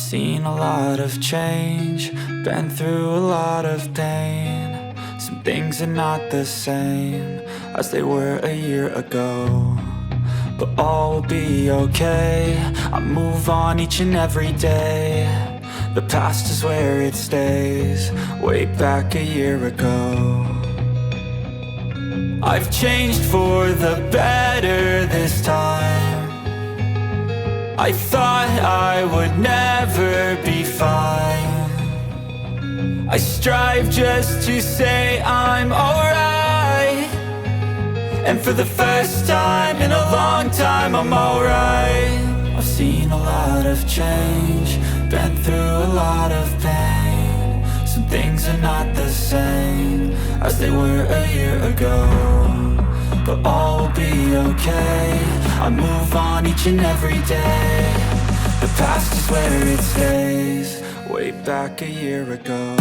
Seen a lot of change, been through a lot of pain. Some things are not the same as they were a year ago, but all will be okay. I move on each and every day. The past is where it stays, way back a year ago. I've changed for the better this time. I thought I would never be fine. I strive just to say I'm alright, and for the first time in a long time I'm alright. I've seen a lot of change, been through a lot of pain. Some things are not the same as they were a year ago, but all will be okay. I move on each and every day. The past is where it stays, way back a year ago.